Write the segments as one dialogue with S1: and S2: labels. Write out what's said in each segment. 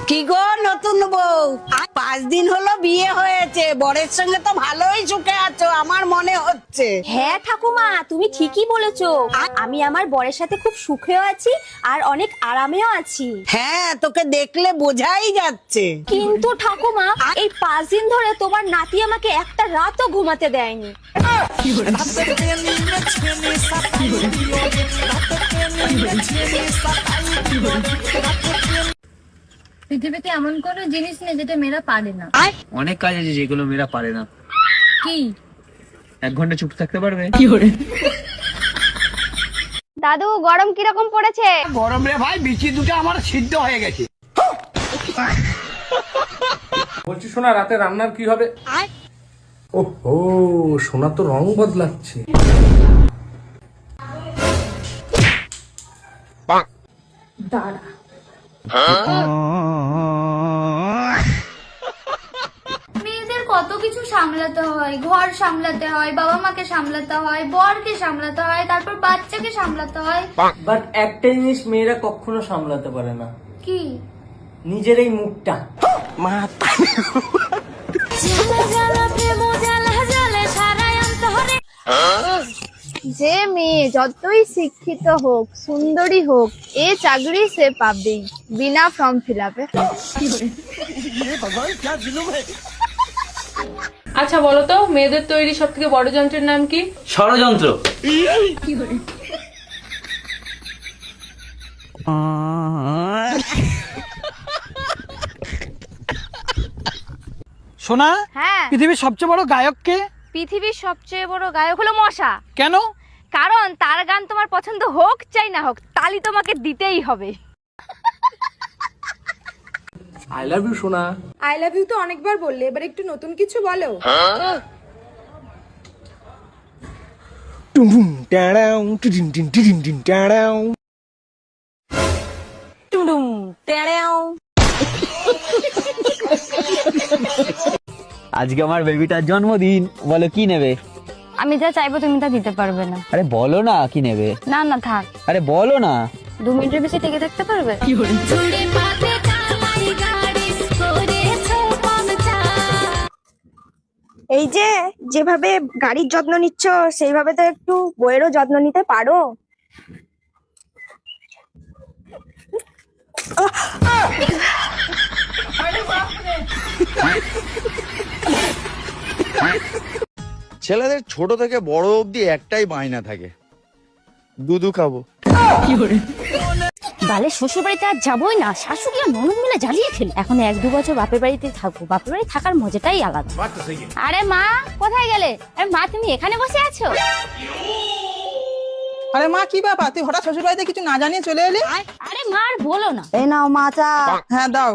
S1: কি গো নতুন বউ, 5 দিন হলো বিয়ে হয়েছে, বরের সঙ্গে তো ভালোই সুখে আছো আমার মনে হচ্ছে।
S2: হ্যাঁ ঠাকুমা, তুমি ঠিকই বলেছো। আমি আমার বরের সাথে খুব সুখেও আছি আর অনেক আরামেও আছি।
S1: হ্যাঁ, তোকে দেখলে বোঝাই যাচ্ছে।
S2: কিন্তু ঠাকুমা, এই 5 দিন ধরে তোমার নাতি আমাকে একটা রাতও ঘুমাতে দেয়নি।
S3: পৃথিবীতে এমন কোনো জিনিস নেই যেটা মেয়েরা পারে না।
S4: অনেক কাজ আছে যেগুলো মেয়েরা পারে না।
S3: কি?
S4: 1 ঘন্টা চুপ থাকতে পারবে?
S2: দাদু, গরম কিরকম পড়েছে?
S5: গরম রে ভাই, বিচি দুটো আমার সিদ্ধ হয়ে গেছে।
S6: বলছি শোনা, রাতে রান্নার কি হবে? ওহো, সোনা তো রং বদলাচ্ছে।
S3: দাঁড়া। মেয়েদের কত কিছু সামলাতে হয়, ঘর সামলাতে হয়, বাবা মাকে সামলাতে হয়, বরকে সামলাতে হয়, তারপর বাচ্চাকে সামলাতে হয়।
S7: বাট একটা জিনিস মেয়েরা কখনো সামলাতে পারে না।
S3: কি?
S7: নিজের এই মুখটা।
S8: যে মেয়ে যতই শিক্ষিত হোক, সুন্দরী হোক, এ চাকরি সে পাবেই বিনা ফর্ম ফিল আপে।
S9: আচ্ছা বলো তো, মেয়েদের তৈরি সব থেকে বড় যন্ত্রের নাম কি?
S7: ষড়যন্ত্র।
S5: সোনা,
S8: হ্যাঁ,
S5: পৃথিবীর সবচেয়ে বড় গায়ক কে?
S8: পৃথিবীর সবচেয়ে বড় গায়ক হলো মশা।
S5: কেন?
S8: কারণ তার গান তোমার পছন্দ হোক চাই না হোক, তালি তোমাকে দিতেই হবে।
S6: আই লাভ ইউ সোনা।
S9: আই লাভ ইউ তো অনেকবার বললে, এবার একটু নতুন কিছু বলো।
S6: টুম টাড়াও টিডিন টিন টিডিন টিন টাড়াও।
S2: টুডুম টেড়েও।
S4: আজকে আমার বেবিটার জন্মদিন, বলো কি নেবে?
S8: আমি যা চাইবো তুমি তা দিতে পারবে না।
S4: আরে বলো না কি নেবে।
S8: না না থাক,
S4: আরে বলো না।
S8: 2 মিনিটের বেশি টিকে থাকতে পারবে?
S2: এই যে যেভাবে গাড়ির যত্ন নিচ্ছ, সেইভাবে তো একটু বইয়েরও যত্ন নিতে পারো।
S10: ছেলেদের ছোট থেকে বড় অবধি একটাই বায়না থাকে, দুধু খাবো।
S2: বালে শ্বশুর বাড়িতে আর যাবোই না, শাশুড়ি আর ননদ মিলে জ্বালিয়ে খেলে। এখন 1-2 বছর বাপের বাড়িতে থাকবো, বাপের বাড়ি থাকার মজাটাই আলাদা।
S8: আরে মা, কোথায় গেলে? আরে মা, তুমি এখানে বসে আছো?
S5: আরে মা, কি ব্যাপার, তুই হঠাৎ শ্বশুর বাড়িতে কিছু না জানিয়ে চলে এলি?
S8: আরে মা, আর বলো না।
S2: এই নাও মা চা।
S5: হ্যাঁ দাও।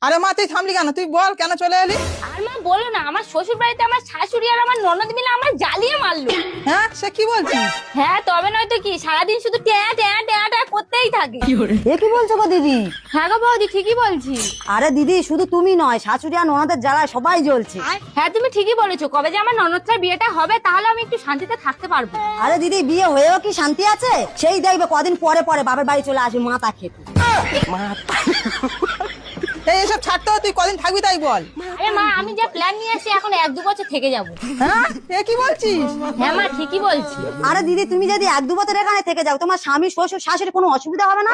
S5: আরে মা, তুই থামলি কেন? তুই বল কেন চলে এলি?
S8: আর মা বলো না, আমার শ্বশুর বাড়িতে আমার শাশুড়ি আর আমার ননদ মিলে আমার জ্বালিয়ে মারলো।
S5: হ্যাঁ, সে কি বলছিস?
S8: হ্যাঁ, তবে নয়তো কি, সারাদিন শুধু ট্যা ট্যা ট্যা ট্যা করতেই থাকে।
S2: এ কি বলছো গো দিদি?
S8: হ্যাঁ গো বৌদি, ঠিকই বলছি।
S2: আরে দিদি, শুধু তুমি নয়, শাশুড়ি আর ননদের জ্বালায় সবাই জ্বলছে।
S8: হ্যাঁ, তুমি ঠিকই বলেছো। কবে যে আমার ননদটার বিয়েটা হবে, তাহলে আমি একটু শান্তিতে থাকতে পারবো।
S2: আরে দিদি, বিয়ে হয়েও কি শান্তি আছে? সেই দেখবে কদিন পরে পরে বাপের বাড়ি চলে আসবে মাথা খেতে।
S5: এই এসব ছাড়তে হবে, তুই কদিন থাকবি তাই বল।
S8: আরে মা, আমি যে প্ল্যান নিয়ে আসছি, এখন 1-2 বছর থেকে যাবো।
S5: হ্যাঁ, এ কি বলছিস?
S8: হ্যাঁ মা, ঠিকই বলছি।
S2: আরে দিদি, তুমি যদি 1-2 বছর এখানে থেকে যাও, তোমার স্বামী শ্বশুর শাশুড়ি কোনো অসুবিধা হবে না?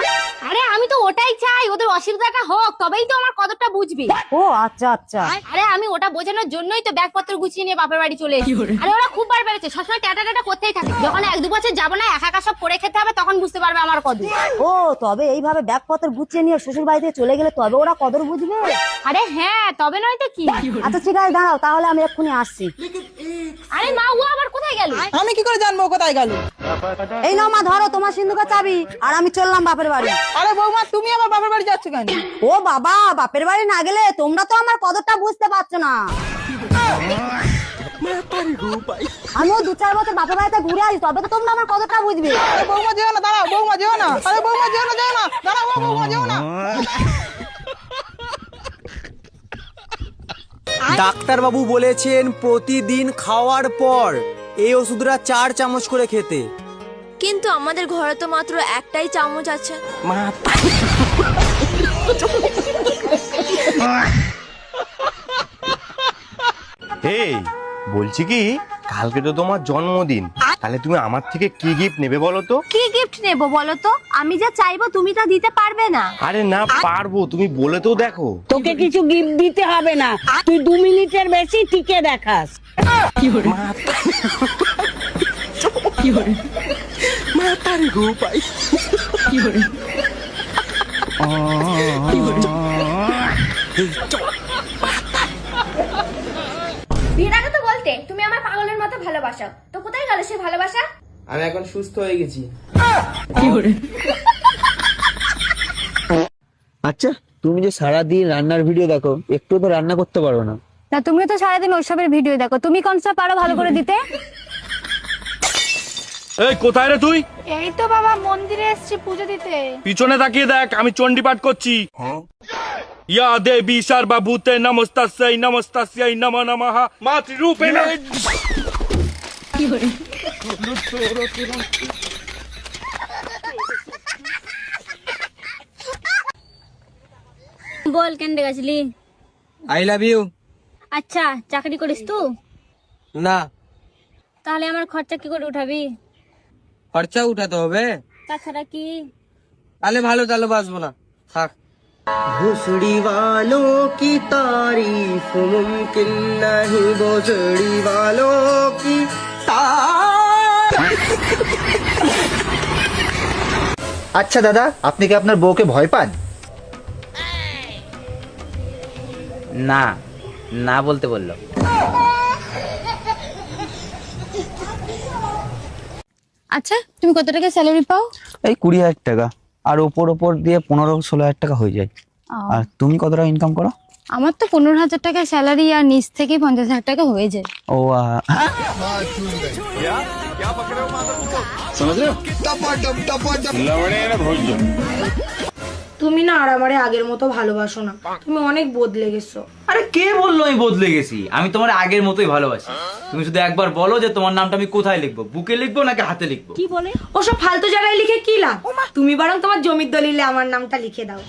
S8: আরে আমি তো ওটাই চাই, ওদের অসুবিধাটা হোক, তবেই তো আমার কদরটা বুঝবে।
S2: ও আচ্ছা আচ্ছা।
S8: আরে আমি ওটা বোঝানোর জন্যই তো ব্যাগপত্র গুছিয়ে নিয়ে বাপের বাড়ি চলে এসেছি। আরে ওরা খুব বার বেড়েছে, সবসময় টাটা টাটা করতেই থাকে। যখন 1-2 বছর যাবো না, একা একা সব করে খেতে হবে, তখন বুঝতে পারবে আমার কদর।
S2: ও, তবে এইভাবে ব্যাগপত্র গুছিয়ে নিয়ে শ্বশুর বাড়িতে চলে গেলে তবে ওরা কদর বুঝবে।
S8: আরে হ্যাঁ, তবে নয় তো কি।
S2: আচ্ছা ঠিক আছে, দাঁড়াও, তাহলে আমি এক্ষুনি আসছি।
S8: আরে মা, ও আবার কোথায় গেল?
S5: আমি কি করে জানবো ও কোথায় গেল?
S2: এই নাও মা, ধরো তোমার সিন্ধুকের চাবি, আর আমি চললাম বাপের বাড়ি।
S5: আরে বৌমা, তুমি আবার বাপের বাড়ি যাচ্ছ কেন?
S2: ও বাবা, বাপের বাড়ি না গেলে তোমরা তো আমার কদরটা বুঝতে পারছো না। আমিও 2-4 বছর বাপের বাড়িতে ঘুরে আসি, তবে তো তোমরা আমার কদরটা বুঝবে।
S5: আরে বৌমা যেও না, দাঁড়াও বৌমা যেও না। আরে বৌমা যেও না, যেও না, দাঁড়াও বৌমা যেও না।
S7: ডাক্তার বাবু বলেছেন প্রতিদিন খাওয়ার পর এই ওষুধটা 4 চামচ করে খেতে।
S3: কিন্তু আমাদের ঘরে তো মাত্র একটাই চামচ আছে।
S7: মা
S11: এই বলছি কি, কালকে তো তোমার জন্মদিন, তাহলে তুমি আমার থেকে কি গিফট নেবে বলো তো?
S2: কি গিফট নেব বলো তো? আমি যা চাইবো তুমি তা দিতে পারবে না।
S11: আরে না পারবো, তুমি বলে তো দেখো।
S1: তোকে কিছু গিফট দিতে হবে না, তুই 2 মিনিটের বেশি টিকে দেখাস।
S2: বিয়ের আগে তো বলতে তুমি আমার পাগলের মতো ভালোবাসো, তো কোথায় গেল সেই ভালোবাসা?
S5: আমি এখন সুস্থ হয়ে গেছি।
S4: আচ্ছা, তুমি যে সারাদিন রান্নার ভিডিও দেখো, একটু তো রান্না করতে পারো না?
S2: না তুমিও তো সারাদিন ওইসবের ভিডিও দেখো, তুমি কোনটা পারো ভালো করে দিতে?
S6: এই কোথায় রে তুই?
S3: এই তো বাবা মন্দিরে এসেছি পুজো দিতে।
S6: পিছনে তাকিয়ে দেখ, আমি চণ্ডী পাঠ করছি। ইয়া দেবী সর্বভূতে নমস্তাস্যৈ নমস্তাস্যৈ নমো নমঃ মাতৃরূপেণ।
S8: বল কেন গেছিলি?
S7: I love you.
S8: আচ্ছা চাকরি করিস তুই?
S7: না।
S8: তাহলে আমার খরচা কি করে উঠাবি?
S7: খরচা উঠাতে হবে,
S8: তাছাড়া কি?
S7: তাহলে ভালো, তাহলে বাঁচবো না, থাক।
S5: भोसड़ी वालों की तारीफ मुमकिन नहीं, भोसड़ी वालों की
S12: আচ্ছা দাদা, আপনি কি আপনার বউকে ভয় পান?
S4: না, না বলতে বললো।
S8: আচ্ছা তুমি কত টাকা স্যালারি পাও?
S4: এই 20,000 টাকা, আর ওপর দিয়ে 15-16,000 টাকা হয়ে যায়। আর তুমি কত টাকা ইনকাম করো?
S8: আমার তো 15,000 টাকা স্যালারি, আর নিচ থেকে 50,000 টাকা হয়ে যায়।
S4: ও
S1: তুমি না আর আমারে আগের মতো ভালোবাসো না, তুমি অনেক বদলে গেছো।
S13: আরে কে বললো আমি বদলে গেছি? আমি তোমার আগের মতোই ভালোবাসি। তুমি শুধু একবার বলো যে তোমার নামটা আমি কোথায় লিখবো, বুকে লিখবো নাকি হাতে লিখবো?
S1: কি বলে? ওসব ফালতু জায়গায় লিখে কি লাভ? তুমি বরং তোমার জমির দলিলে আমার নামটা লিখে দাও।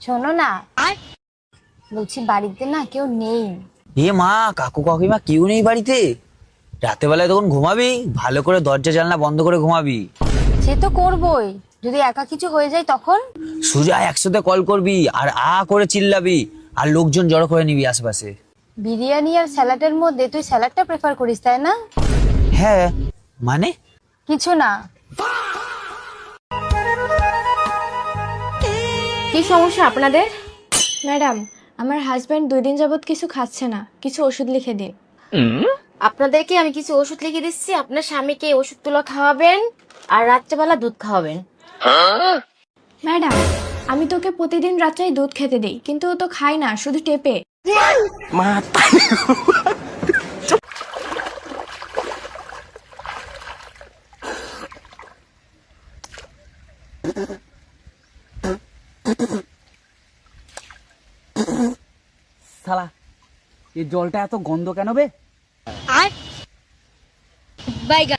S2: শোনো না, বলছি বাড়িতে না কেউ নেই।
S4: এ মা, কাকু কাকিমা কেউ নেই বাড়িতে? রাতে বেলায় তখন ঘুমাবি, ভালো করে দরজা জানলা বন্ধ করে ঘুমাবি।
S2: সে তো করবই, যদি একা কিছু হয়ে যায় তখন?
S4: সুজা একসাথে কল করবি আর করে চিল্লাবি, আর লোকজন জড়ো করে নিবি আশেপাশে।
S2: বিরিয়ানি আর স্যালাডের মধ্যে তুই স্যালাডটা প্রেফার করিস তাই না?
S4: হ্যাঁ মানে
S2: কিছু না। কি সমস্যা আপনাদের? ম্যাডাম, আমার হাজবেন্ড 2 দিন যাবত কিছু খাচ্ছে না, কিছু ওষুধ লিখে দিন। আপনাদেরকে আমি কিছু ওষুধ লিখে দিচ্ছি, আপনার স্বামীকে ওষুধগুলো খাওয়াবেন আর রাত্রেবেলা দুধ খাওয়াবেন। ম্যাডাম, আমি তোকে প্রতিদিন রাত্রে দুধ খেতে দেই, কিন্তু ও তো খায় না, শুধু টেপে।
S13: শালা, এই জলটা এত গন্ধ কেন বে?
S8: বাইগা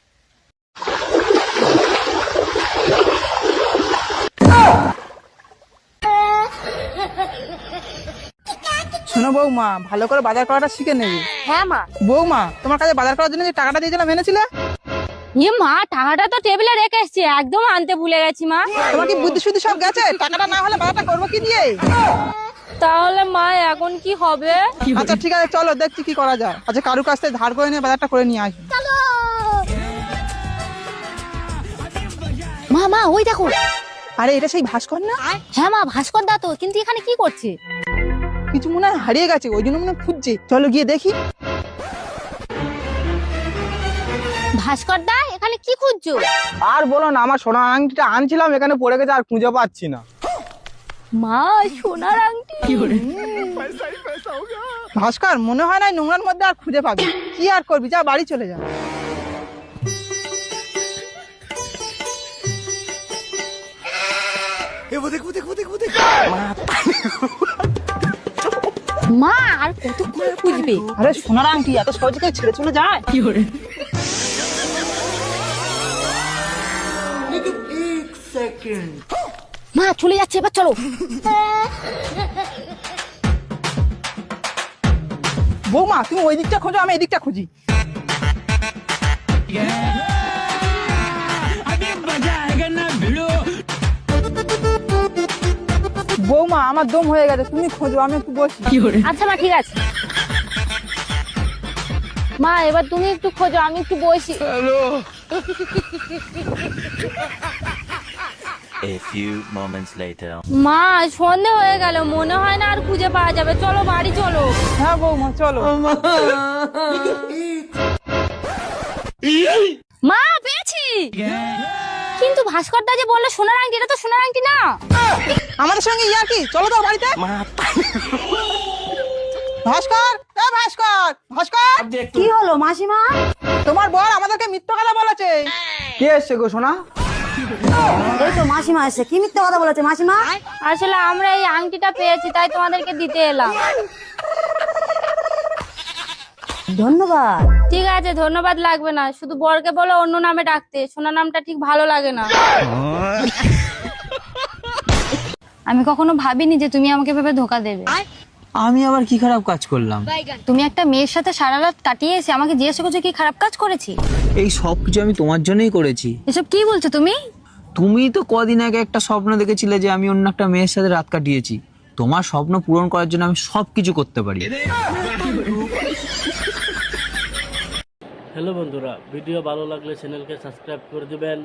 S5: শোনো বৌমা, ভালো করে বাজার করাটা শিখে নেবে।
S2: হ্যাঁ মা।
S5: বৌমা, তোমার কাছে বাজার করার জন্য যে টাকাটা দিয়েছিলাম এনেছিলে?
S8: মা টাকাটা তো টেবিলে রেখে এসছি, একদম আনতে ভুলে গেছি মা।
S5: তোমার কি বুদ্ধি শুদ্ধি সব গেছে? টাকাটা না হলে বাজারটা করবো কি দিয়ে?
S8: তাহলে মা এখন কি হবে?
S5: আচ্ছা ঠিক আছে, চলো দেখছি কি করা যায়। আচ্ছা কারু কাছ থেকে ধার করে নিয়ে বাজারটা করে নিয়ে আসবো।
S8: মা মা ওই দেখো।
S5: আরে এটা সেই ভাস্কর না?
S8: হ্যাঁ মা, ভাস্কর দা তো, কিন্তু এখানে কি করছে?
S5: কিছু মনে হয় হারিয়ে গেছে, ওই জন্য মনে হয় খুঁজছে। চলো গিয়ে দেখি।
S8: ভাস্কর দা এখানে কি খুঁজছো?
S5: আর বলো না, আমার সোনার আংটিটা আনছিলাম, এখানে পড়ে গেছে, আর খুঁজে পাচ্ছি না।
S8: মা সোনার আংটি?
S5: ভাস্কর, মনে হয় না নোংরার মধ্যে আর খুঁজে পাবি। কি আর করবি, যা বাড়ি চলে যা।
S8: মা আর কতক্ষণ খুঁজবে?
S5: আরে সোনার আংটি এত সহজে কেউ ছেড়ে চলে যায়?
S8: মা চলে যাচ্ছে, এবার চলো।
S5: বৌমা তুমি ওই দিকটা খোঁজো, আমি এই দিকটা খুঁজি। বৌমা আমার দম হয়ে গেছে, তুমি খোঁজো, আমি একটু বসি।
S8: আচ্ছা মা ঠিক আছে। মা এবার তুমি একটু খোঁজো, আমি একটু বসি।
S14: A few moments later.
S8: মা সন্ধে হয়ে গেল, মনে হয় না আর খুঁজে পাওয়া যাবে, চলো বাড়ি চলো।
S5: হ্যাঁ বৌমা চলো।
S8: মা পেয়েছি, কিন্তু ভাস্কর দা যে বললো সোনার আংটি, এটা তো সোনার আংটি না।
S5: আমাদের সঙ্গে ইয়ার কি, চলো তো বাড়িতে। ভাস্কর, এ ভাস্কর, ভাস্কর।
S1: কি হলো মাসিমা?
S5: তোমার বর আমাদেরকে মিথ্যা কথা বলেছে।
S7: কে এসছে গো সোনা?
S1: এই তো মাসিমা এসে কি মিথ্যে কথা বলেছে মাসিমা?
S8: আসলে আমরা এই আংটিটা পেয়েছি, তাই তোমাদেরকে দিতে এলাম।
S1: ধন্যবাদ।
S8: ঠিক আছে, ধন্যবাদ লাগবে না, শুধু বরকে বলো অন্য নামে ডাকতে, সোনা নামটা ঠিক ভালো লাগে না। আমি কখনো ভাবিনি যে তুমি আমাকে ভেবে ধোকা দেবে।
S4: আমি আবার কি খারাপ কাজ করলাম?
S8: তুমি একটা মেয়ের সাথে সারা রাত কাটিয়ে এসে আমাকে জিজ্ঞাসা করছো কি খারাপ কাজ করেছি।
S4: এই সব কিছু আমি তোমার জন্যই করেছি।
S8: এসব কি বলছো তুমি?
S4: তুমি তো কদিন আগে একটা স্বপ্ন দেখেছিলে যে আমি অন্য একটা মেয়ের সাথে রাত কাটিয়েছি। তোমার স্বপ্ন পূরণ করার জন্য আমি সবকিছু করতে পারি।
S15: হ্যালো বন্ধুরা, ভিডিও ভালো লাগলে চ্যানেলকে সাবস্ক্রাইব করে দিবেন।